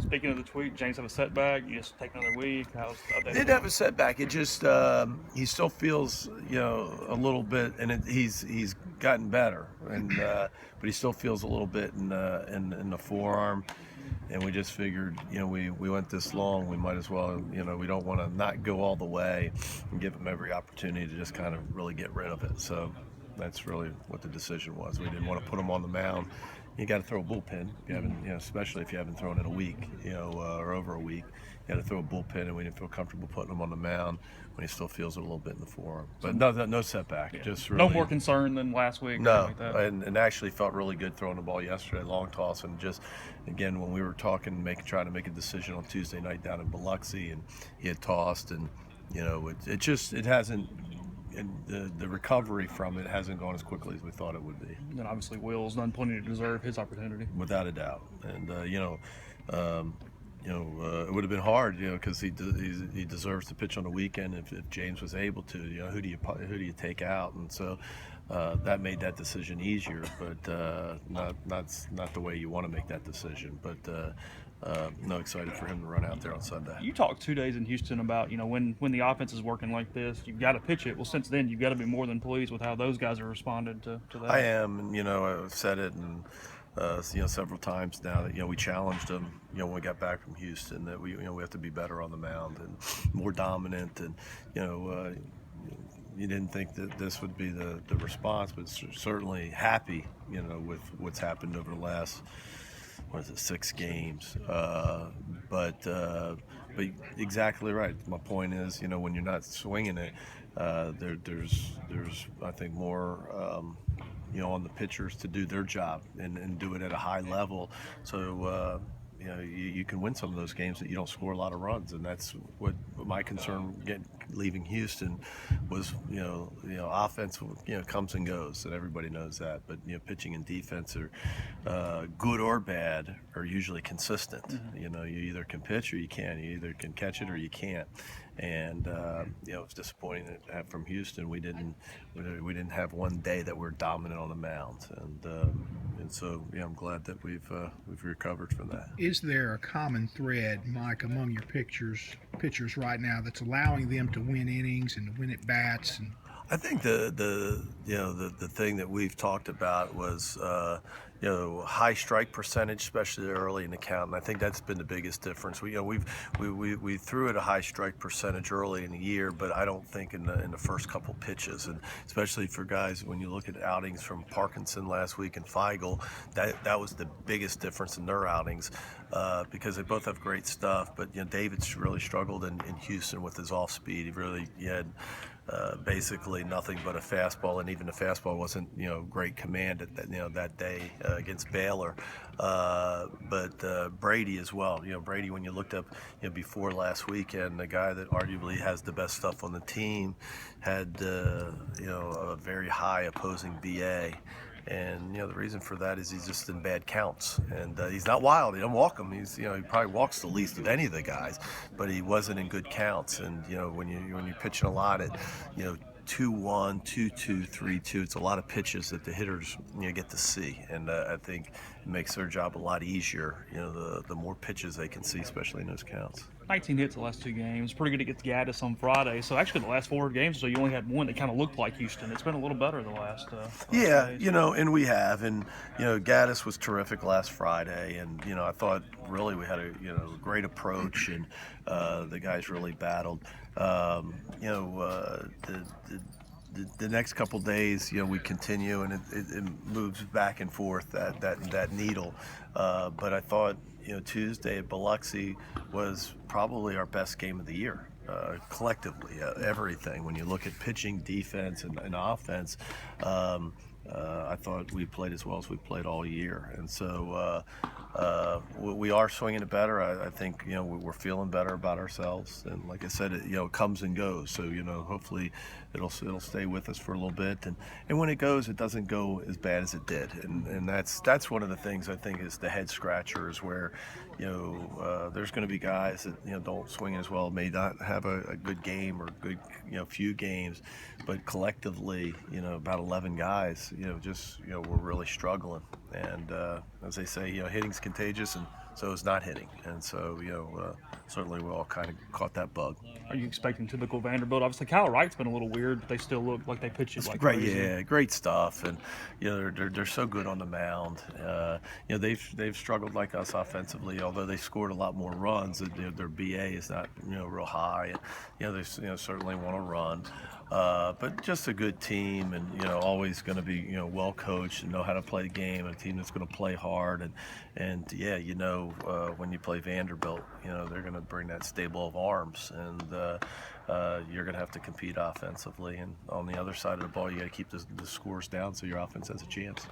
Speaking of the tweet, James have a setback. You just take another week. How's the He update? didn't have a setback. It just he still feels a little bit, and he's gotten better, and but he still feels a little bit in the forearm. And we just figured, we went this long, we might as well, we don't want to not go all the way and give him every opportunity to just kind of really get rid of it. So that's really what the decision was. We didn't want to put him on the mound. You got to throw a bullpen. You haven't, especially if you haven't thrown in a week, or over a week. You got to throw a bullpen, and we didn't feel comfortable putting him on the mound when he still feels it a little bit in the forearm. But no setback. Yeah. Just really No more concern than last week. no, Like that. and actually felt really good throwing the ball yesterday, long toss, and just again when we were talking, trying to make a decision on Tuesday night down in Biloxi, and he had tossed, and it hasn't. And the recovery from it hasn't gone as quickly as we thought it would be. And obviously, Will's done plenty to deserve his opportunity. Without a doubt, and it would have been hard, because he deserves to pitch on the weekend if James was able to. Who do you take out? And so that made that decision easier, but not the way you want to make that decision. But no, excited for him to run out there on Sunday. You talked 2 days in Houston about when the offense is working like this, you've got to pitch it. Well, since then, you've got to be more than pleased with how those guys have responded to that. I am, and I've said it, and several times now that we challenged them. When we got back from Houston, that we have to be better on the mound and more dominant, and you didn't think that this would be the response, but certainly happy with what's happened over the last 6 games. But exactly right. My point is, when you're not swinging it, there's I think more on the pitchers to do their job and do it at a high level. So you can win some of those games that you don't score a lot of runs, and that's what my concern leaving Houston was. Offense comes and goes, and everybody knows that. But pitching and defense are good or bad are usually consistent. Mm-hmm. You either can pitch or you can't. You either can catch it or you can't. And it's disappointing that from Houston we didn't have one day that we're dominant on the mound, and so I'm glad that we've recovered from that. Is there a common thread, Mike, among your pitchers right now that's allowing them to win innings and to win at bats? And I think the thing that we've talked about was high strike percentage, especially early in the count, and I think that's been the biggest difference. We threw at a high strike percentage early in the year, but I don't think in the first couple pitches, and especially for guys when you look at outings from Parkinson last week and Feigl, that was the biggest difference in their outings, because they both have great stuff. But David's really struggled in Houston with his off speed. He had basically nothing but a fastball, and even the fastball wasn't great command at that day against Baylor. But Brady as well. Brady, when you looked up before last weekend, the guy that arguably has the best stuff on the team had a very high opposing BA. And the reason for that is he's just in bad counts, and he's not wild. He don't walk him. He probably walks the least of any of the guys, but he wasn't in good counts. And when you're pitching a lot at 2-1, 2-2, 3-2, it's a lot of pitches that the hitters get to see, and I think it makes their job a lot easier. The more pitches they can see, especially in those counts. 19 hits the last 2 games. Pretty good against Gaddis on Friday. So actually, the last 4 games, so you only had one that kind of looked like Houston. It's been a little better the last. Yeah, days. and we have, and Gaddis was terrific last Friday, and I thought really we had a great approach, and the guys really battled. The next couple days, we continue, and it moves back and forth that needle. But I thought Tuesday at Biloxi was probably our best game of the year. Collectively, everything. When you look at pitching, defense, and offense, I thought we played as well as we played all year. And so we are swinging it better. I think we're feeling better about ourselves. And like I said, it comes and goes. So hopefully it'll stay with us for a little bit. And when it goes, it doesn't go as bad as it did. And that's one of the things I think is the head scratchers, where there's going to be guys that don't swing as well, may not have a good game or good few games, but collectively about 11 guys we're really struggling. And as they say, hitting's contagious, and So it's not hitting, and so certainly we all kind of caught that bug. Are you expecting typical Vanderbilt? Obviously, Kyle Wright's been a little weird, but they still look like they pitch it It's like great, crazy. yeah, great stuff, and they're so good on the mound. They've struggled like us offensively, although they scored a lot more runs. Their BA is not real high, and they certainly want to run. But just a good team, and always going to be well coached and know how to play the game. A team that's going to play hard, and yeah, when you play Vanderbilt, they're going to bring that stable of arms, and you're going to have to compete offensively. And on the other side of the ball, you got to keep the scores down so your offense has a chance.